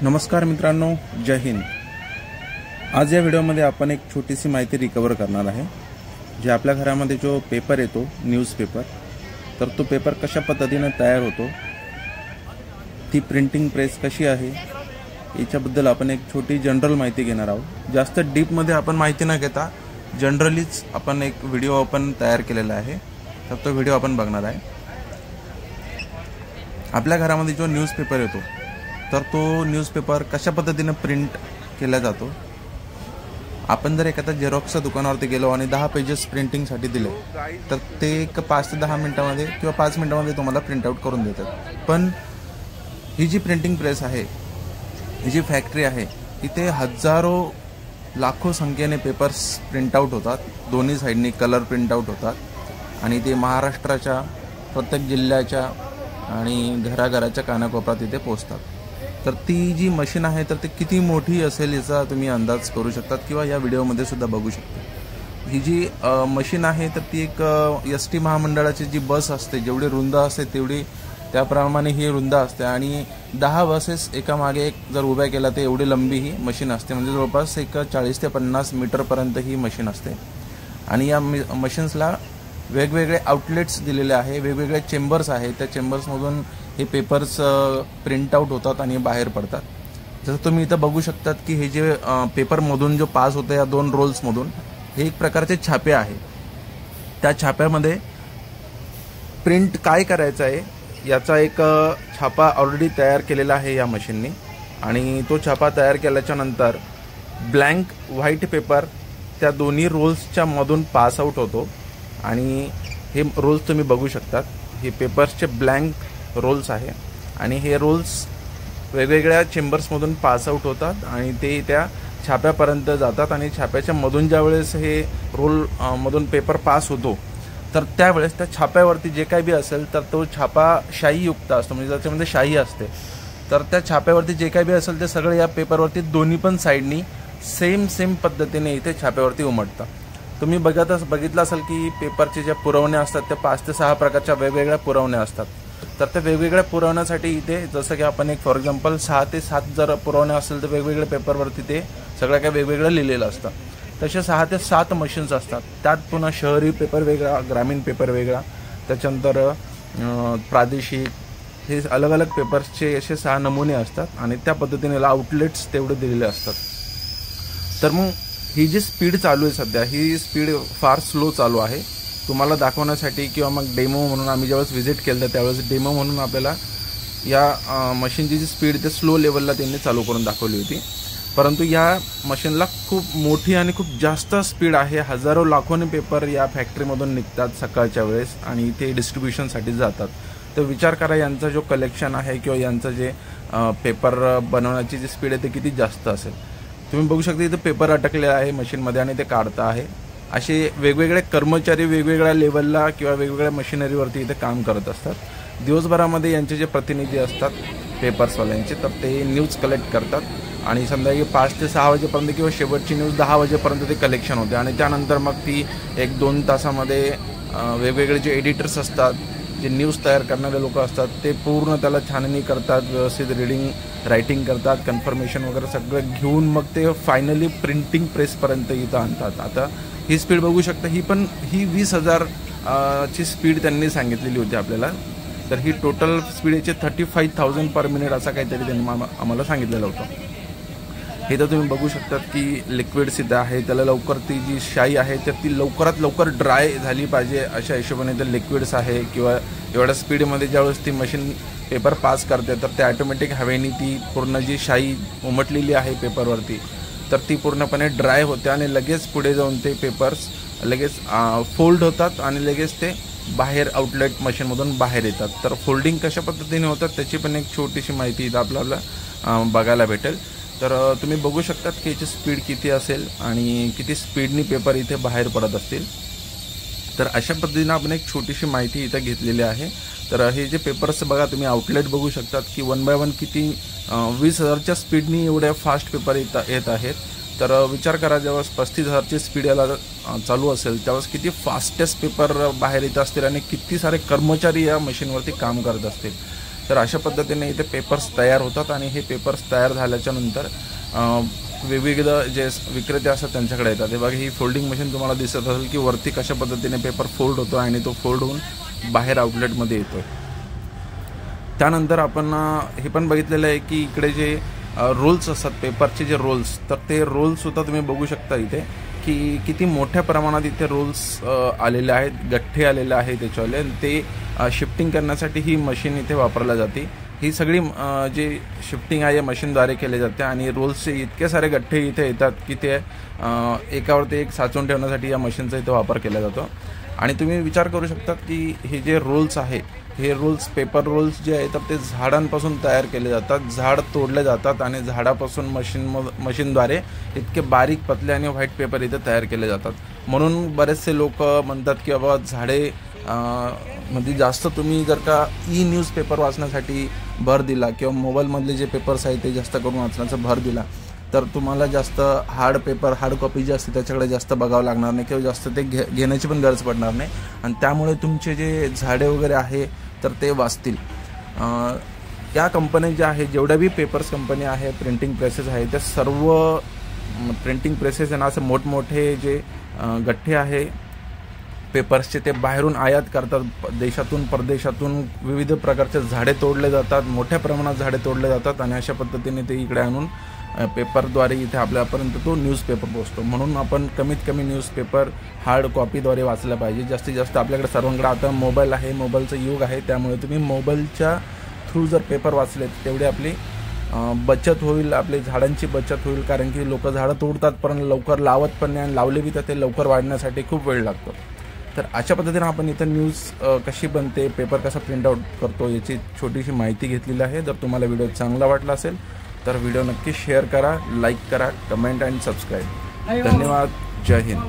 नमस्कार मित्रांनो, जय हिंद। आज या व्हिडिओमध्ये आपण एक छोटीशी माहिती रिकवर करणार आहे। जे आपल्या घरामध्ये जो पेपर येतो, न्यूजपेपर, तर तो पेपर कशा पद्धतीने तयार होतो, ती प्रिंटिंग प्रेस कशी आहे, याच्याबद्दल आपण एक छोटी जनरल माहिती घेणार आहोत। जास्त डीपमध्ये आपण माहिती न घेता जनरलीच आपण एक व्हिडिओ आपण तयार केलेला आहे, तर तो व्हिडिओ आपण बघणार आहे। आपल्या घरामध्ये जो न्यूजपेपर येतो, तर तो न्यूजपेपर कशा पद्धतीने प्रिंट केला जातो। आपण जर एखाद्या झेरॉक्सच्या दुकानावरती गेलो आणि 10 पेजेस प्रिंटिंगसाठी दिले, तर ते एक 5 ते 10 मिनिटांमध्ये किंवा 5 मिनिटांमध्ये तुम्हाला प्रिंटआउट करून देतात। पण ही जी प्रिंटिंग प्रेस आहे, ही जी फॅक्टरी आहे, इथे हजारो लाखो संख्येने पेपर्स प्रिंटआउट होतात। दोन्ही साईडनी कलर प्रिंटआउट होतात आणि ते महाराष्ट्राच्या प्रत्येक जिल्ह्याच्या आणि घराघराच्या कानाकोपऱ्यात इथे पोहोचतात। तर ती जी मशीन आहे, तर ती किती मोठी असेल याचा तुम्ही अंदाज करू शकतात किंवा या व्हिडिओमध्ये सुद्धा बघू शकता। ही जी मशीन आहे, तर ती एक एसटी महामंडळाची जी बस असते, जेवढी रुंद असते तेवढी त्याप्रमाणे ही रुंद असते आणि 10 बसेस एका मागे एक जर उभ्या केल्या तर एवढी लंबी ही मशीन असते। म्हणजे जवळपास एक 40 ते 50 मीटरपर्यंत ही मशीन असते आणि या मशीन्सला वेगवेगळे आउटलेट्स दिलेले आहे, वेगवेगळे चेंबर्स आहेत। त्या चेंबर्समधून हे पेपर्स प्रिंटआउट होतात आणि बाहेर पडतात। जसं तुम्ही इथं बघू शकतात की हे जे पेपरमधून जो पास होतं या 2 रोल्समधून, हे एक प्रकारचे छापे आहे। त्या छाप्यामध्ये प्रिंट काय करायचं आहे याचा एक छापा ऑलरेडी तयार केलेला आहे या मशीनने आणि तो छापा तयार केल्याच्या नंतर ब्लँक व्हाईट पेपर त्या दोन्ही रोल्सच्या मधून पास आउट होतो आणि हे रोल्स तुम्ही बघू शकतात। हे पेपर्सचे ब्लँक रोल्स आहे आणि हे रोल्स वेगवेगळ्या चेंबर्समधून पास आउट होतात आणि ते त्या छाप्यापर्यंत जातात आणि छाप्याच्या मधून ज्या वेळेस हे रोल मधून पेपर पास होतो, तर त्यावेळेस त्या छाप्यावरती जे काही बी असेल, तर तो छापा शाईयुक्त असतो, म्हणजे त्याच्यामध्ये शाई असते। तर त्या छाप्यावरती जे काही बी असेल ते सगळं या पेपरवरती दोन्ही पण साईडनी सेम पद्धतीने इथे छाप्यावरती उमटतं। तुम्ही बघितलं असेल की पेपरचे ज्या पुरवण्या असतात त्या 5 ते 6 प्रकारच्या वेगवेगळ्या पुरवण्या असतात। तर त्या वेगवेगळ्या पुरवण्यासाठी इथे जसं की आपण एक फॉर एक्झाम्पल 6 ते 7 जर पुरवण्या असेल तर वेगवेगळ्या पेपरवरती ते सगळं काही वेगवेगळं लिहिलेलं असतं। तसे 6 ते 7 मशीन्स असतात। त्यात पुन्हा शहरी पेपर वेगळा, ग्रामीण पेपर वेगळा, त्याच्यानंतर प्रादेशिक, हे अलग अलग पेपर्सचे असे 6 नमुने असतात आणि त्या पद्धतीने आउटलेट्स तेवढे दिलेले असतात। तर मग ही जी स्पीड चालू आहे सध्या, ही स्पीड फार स्लो चालू आहे। तुम्हाला दाखवण्यासाठी किंवा मग डेमो म्हणून आम्ही ज्यावेळेस व्हिजिट केलं तर त्यावेळेस डेमो म्हणून आपल्याला या मशीनची जी स्पीड ते स्लो लेवलला त्यांनी चालू करून दाखवली होती। परंतु या मशीनला खूप मोठी आणि खूप जास्त स्पीड आहे। हजारो लाखोने पेपर या फॅक्टरीमधून निघतात सकाळच्या वेळेस आणि ते डिस्ट्रीब्युशनसाठी जातात। तर विचार करा, यांचा जो कलेक्शन आहे किंवा यांचं जे पेपर बनवण्याची जी स्पीड आहे ते किती जास्त असेल। तुम्ही बघू शकता इथे पेपर अटकले आहे मशीनमध्ये आणि ते काढता आहे। असे वेगवेगळे कर्मचारी वेगवेगळ्या लेवलला किंवा वेगवेगळ्या मशिनरीवरती इथे काम करत असतात। दिवसभरामध्ये यांचे जे प्रतिनिधी असतात पेपर्सवाल्यांचे, तर ते न्यूज कलेक्ट करतात आणि संध्याकाळी 5 ते 6 वाजेपर्यंत किंवा शेवटची न्यूज 10 वाजेपर्यंत ते कलेक्शन होते आणि त्यानंतर मग ती 1-2 तासामध्ये वेगवेगळे जे एडिटर्स असतात, जे न्यूज तयार करणारे लोक असतात, ते पूर्ण त्याला छाननी करतात, व्यवस्थित रीडिंग रायटिंग करतात, कन्फर्मेशन वगैरे सगळं घेऊन मग ते फायनली प्रिंटिंग प्रेसपर्यंत इथं आणतात। आता ही स्पीड बघू शकता, ही 20,000 ची स्पीड त्यांनी सांगितलेली होती आपल्याला। तर ही टोटल स्पीड याची 35,000 पर मिनिट असा काहीतरी त्यांनी आम्हाला सांगितलेलं होतं। हे तर तुम्ही बघू शकतात की लिक्विड्स इथं आहे, त्याला लवकर ती जी शाई आहे तर ती लवकरात लवकर ड्राय झाली पाहिजे अशा हिशोबाने ते लिक्विड्स आहे किंवा एवढ्या स्पीडमध्ये ज्यावेळेस ती मशीन पेपर पास करते तर ते ऑटोमॅटिक हवेने ती पूर्ण जी शाई उमटलेली आहे पेपरवरती, तर ती पूर्णपणे ड्राय होते आणि लगेच पुढे जाऊन ते पेपर्स लगेच फोल्ड होतात आणि लगेच ते बाहेर आउटलेट मशीनमधून बाहेर येतात। तर फोल्डिंग कशा पद्धतीने होतात त्याची पण एक छोटीशी माहिती इथं आपल्याला बघायला भेटेल। तर तुम्ही बघू शकतात की याची स्पीड किती असेल आणि किती स्पीडनी पेपर इथे बाहेर पडत असतील। तर अशा पद्धतीने आपण एक छोटीशी माहिती इथं घेतलेली आहे। तर हे जे पेपर्स बघा, तुम्ही आउटलेट बघू शकतात की 1 बाय 1 किती 20,000च्या स्पीडनी एवढ्या फास्ट पेपर येत आहेत। तर विचार करा, जेव्हा 35,000ची स्पीड याला चालू असेल त्यावेळेस किती फास्टेस्ट पेपर बाहेर येत असतील आणि किती सारे कर्मचारी या मशीनवरती काम करत असतील। तर अशा पद्धतीने इथे पेपर्स तयार होतात आणि हे पेपर्स तयार झाल्याच्या नंतर विविध जे विक्रेते असतात त्यांच्याकडे येतात. हे बघा, ही फोल्डिंग मशीन तुम्हाला दिसत असेल की वरती कशा पद्धतीने पेपर फोल्ड होतो आणि तो फोल्ड होऊन बाहेर आउटलेटमध्ये येतो. त्यानंतर आपण हे पण बघितलेलं आहे की इकडे जे रोल्स असतात पेपरचे जे रोल्स, तर ते रोल्ससुद्धा तुम्ही बघू शकता इथे की किती मोठ्या प्रमाणात इथे रोल्स आलेले आहेत, गठ्ठे आलेले आहेत त्याच्यावाले. ते शिफ्टिंग करण्यासाठी ही मशीन इथे वापरल्या जाते. ही सगळी जी शिफ्टिंग आहे या मशीनद्वारे केली जाते आणि रोल्सचे इतके सारे गठ्ठे इथे येतात की ते एकावरती एक साचवून ठेवण्यासाठी या मशीनचा इथे वापर केला जातो. आणि तुम्ही विचार करू शकता की हे जे रोल्स आहे, हे रोल्स पेपर रोल्स जे आहेत तर ते झाडांपासून तयार केले जातात. झाड तोडले जातात आणि झाडापासून मशीनद्वारे इतके बारीक पतले आणि व्हाईट पेपर इथे तयार केले जातात. म्हणून बरेचसे लोक म्हणतात की बाबा झाडे मध्ये जास्त तुम्ही जर का न्यूजपेपर वाचण्यासाठी भर दिला किंवा मोबाईलमधले जे पेपर्स आहेत ते जास्त करून वाचण्याचा भर दिला तर तुम्हाला जास्त हार्ड कॉपी जी असते त्याच्याकडे जास्त बघावं लागणार नाही किंवा जास्त ते घेण्याची पण गरज पडणार नाही आणि त्यामुळे तुमचे जे झाडे वगैरे आहे तर ते वाचतील. या कंपन्या ज्या आहेत, जेवढ्या बी पेपर्स कंपनी आहे, प्रिंटिंग प्रेसेस आहे, त्या सर्व प्रिंटिंग प्रेसेस यांना असं मोठमोठे जे गठ्ठे आहे पेपर्सचे ते बाहेरून आयात करतात. देशातून परदेशातून विविध प्रकारचे झाडे तोडले जातात, मोठ्या प्रमाणात झाडे तोडले जातात आणि अशा पद्धतीने ते इकडे आणून पेपरद्वारे इथे आपल्यापर्यंत तो न्यूजपेपर पोहोचतो. म्हणून आपण कमीत कमी न्यूजपेपर हार्ड कॉपीद्वारे वाचला पाहिजे. जास्तीत जास्त आपल्याकडे सर्वांकडे आता मोबाईल आहे, मोबाईलचं युग आहे, त्यामुळे तुम्ही मोबाईलच्या थ्रू जर पेपर वाचले तेवढी आपली बचत होईल, आपली झाडांची बचत होईल. कारण की लोक झाडं तोडतात पण लवकर लावत पण नाही आणि लावले बी तर ते लवकर वाढण्यासाठी खूप वेळ लागतो. तर अशा पद्धतीने आपण इथं न्यूज कशी बनते, पेपर कसा प्रिंटआउट करतो याची छोटीशी माहिती घेतलेली आहे. जर तुम्हाला व्हिडिओ चांगला वाटला असेल तर व्हिडिओ नक्की शेअर करा, लाईक करा, कमेंट आणि सबस्क्राईब. धन्यवाद. जय हिंद.